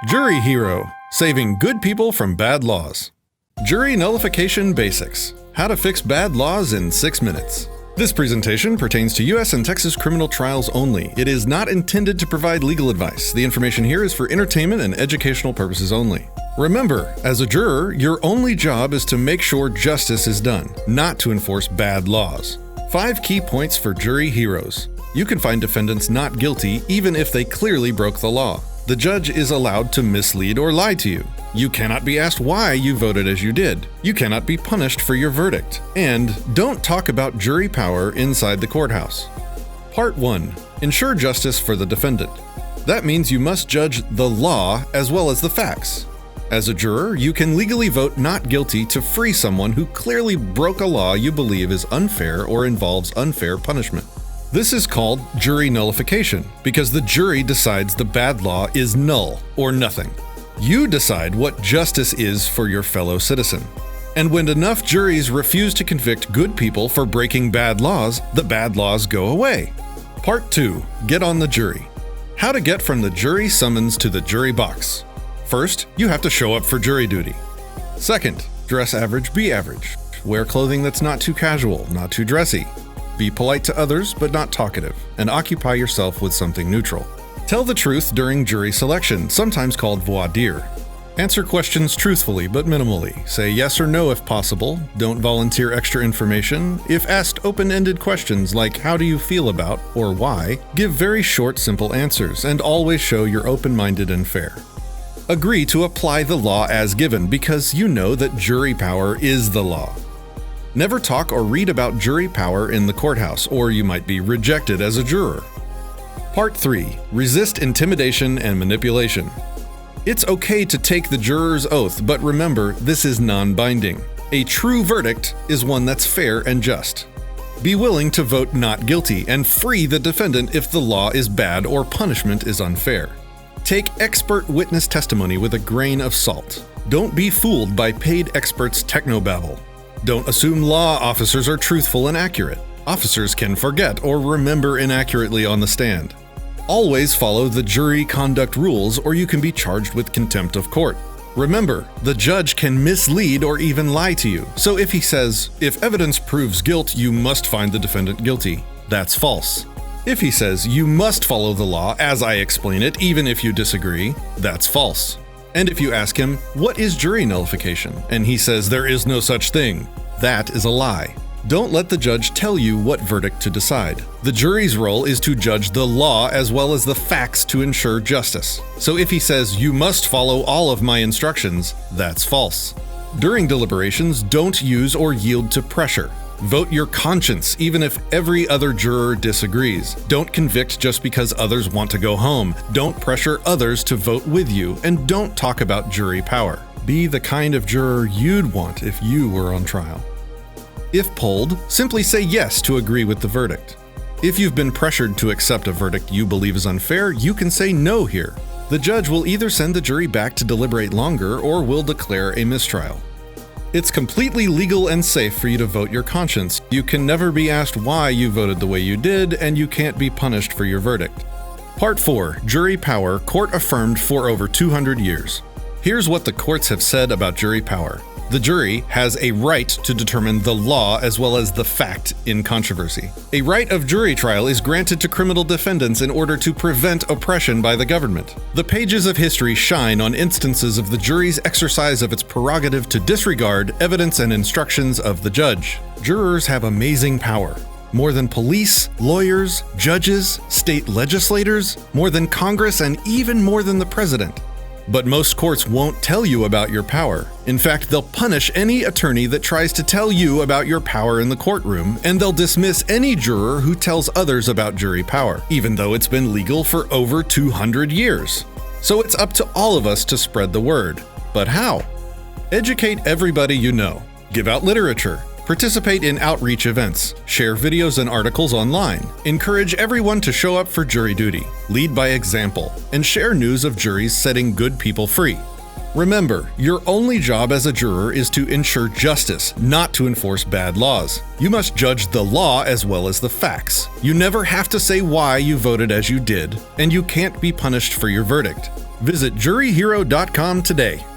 Jury Hero, saving good people from bad laws. Jury Nullification Basics, how to fix bad laws in 6 minutes. This presentation pertains to U.S. and Texas criminal trials only. It is not intended to provide legal advice. The information here is for entertainment and educational purposes only. Remember, as a juror, your only job is to make sure justice is done, not to enforce bad laws. 5 key points for jury heroes. You can find defendants not guilty even if they clearly broke the law. The judge is allowed to mislead or lie to you. You cannot be asked why you voted as you did. You cannot be punished for your verdict. And don't talk about jury power inside the courthouse. Part 1. Ensure justice for the defendant. That means you must judge the law as well as the facts. As a juror, you can legally vote not guilty to free someone who clearly broke a law you believe is unfair or involves unfair punishment. This is called jury nullification because the jury decides the bad law is null or nothing. You decide what justice is for your fellow citizen. And when enough juries refuse to convict good people for breaking bad laws, the bad laws go away. Part 2. Get on the jury. How to get from the jury summons to the jury box. First, you have to show up for jury duty. Second, dress average, be average. Wear clothing that's not too casual, not too dressy. Be polite to others, but not talkative, and occupy yourself with something neutral. Tell the truth during jury selection, sometimes called voir dire. Answer questions truthfully but minimally. Say yes or no if possible. Don't volunteer extra information. If asked open-ended questions like how do you feel about or why, give very short, simple answers, and always show you're open-minded and fair. Agree to apply the law as given because you know that jury power is the law. Never talk or read about jury power in the courthouse, or you might be rejected as a juror. Part 3. Resist intimidation and manipulation. It's okay to take the juror's oath, but remember, this is non-binding. A true verdict is one that's fair and just. Be willing to vote not guilty and free the defendant if the law is bad or punishment is unfair. Take expert witness testimony with a grain of salt. Don't be fooled by paid experts' technobabble. Don't assume law officers are truthful and accurate. Officers can forget or remember inaccurately on the stand. Always follow the jury conduct rules or you can be charged with contempt of court. Remember, the judge can mislead or even lie to you. So if he says, if evidence proves guilt, you must find the defendant guilty, that's false. If he says, you must follow the law as I explain it, even if you disagree, that's false. And if you ask him, what is jury nullification? And he says there is no such thing, that is a lie. Don't let the judge tell you what verdict to decide. The jury's role is to judge the law as well as the facts to ensure justice. So if he says, you must follow all of my instructions, that's false. During deliberations, don't use or yield to pressure. Vote your conscience, even if every other juror disagrees. Don't convict just because others want to go home. Don't pressure others to vote with you, and don't talk about jury power. Be the kind of juror you'd want if you were on trial. If polled, simply say yes to agree with the verdict. If you've been pressured to accept a verdict you believe is unfair, you can say no here. The judge will either send the jury back to deliberate longer or will declare a mistrial. It's completely legal and safe for you to vote your conscience. You can never be asked why you voted the way you did, and you can't be punished for your verdict. Part 4. Jury power, court affirmed for over 200 years. Here's what the courts have said about jury power. The jury has a right to determine the law as well as the fact in controversy. A right of jury trial is granted to criminal defendants in order to prevent oppression by the government. The pages of history shine on instances of the jury's exercise of its prerogative to disregard evidence and instructions of the judge. Jurors have amazing power. More than police, lawyers, judges, state legislators, more than Congress, and even more than the president. But most courts won't tell you about your power. In fact, they'll punish any attorney that tries to tell you about your power in the courtroom, and they'll dismiss any juror who tells others about jury power, even though it's been legal for over 200 years. So it's up to all of us to spread the word. But how? Educate everybody you know. Give out literature. Participate in outreach events, share videos and articles online, encourage everyone to show up for jury duty, lead by example, and share news of juries setting good people free. Remember, your only job as a juror is to ensure justice, not to enforce bad laws. You must judge the law as well as the facts. You never have to say why you voted as you did, and you can't be punished for your verdict. Visit juryhero.com today.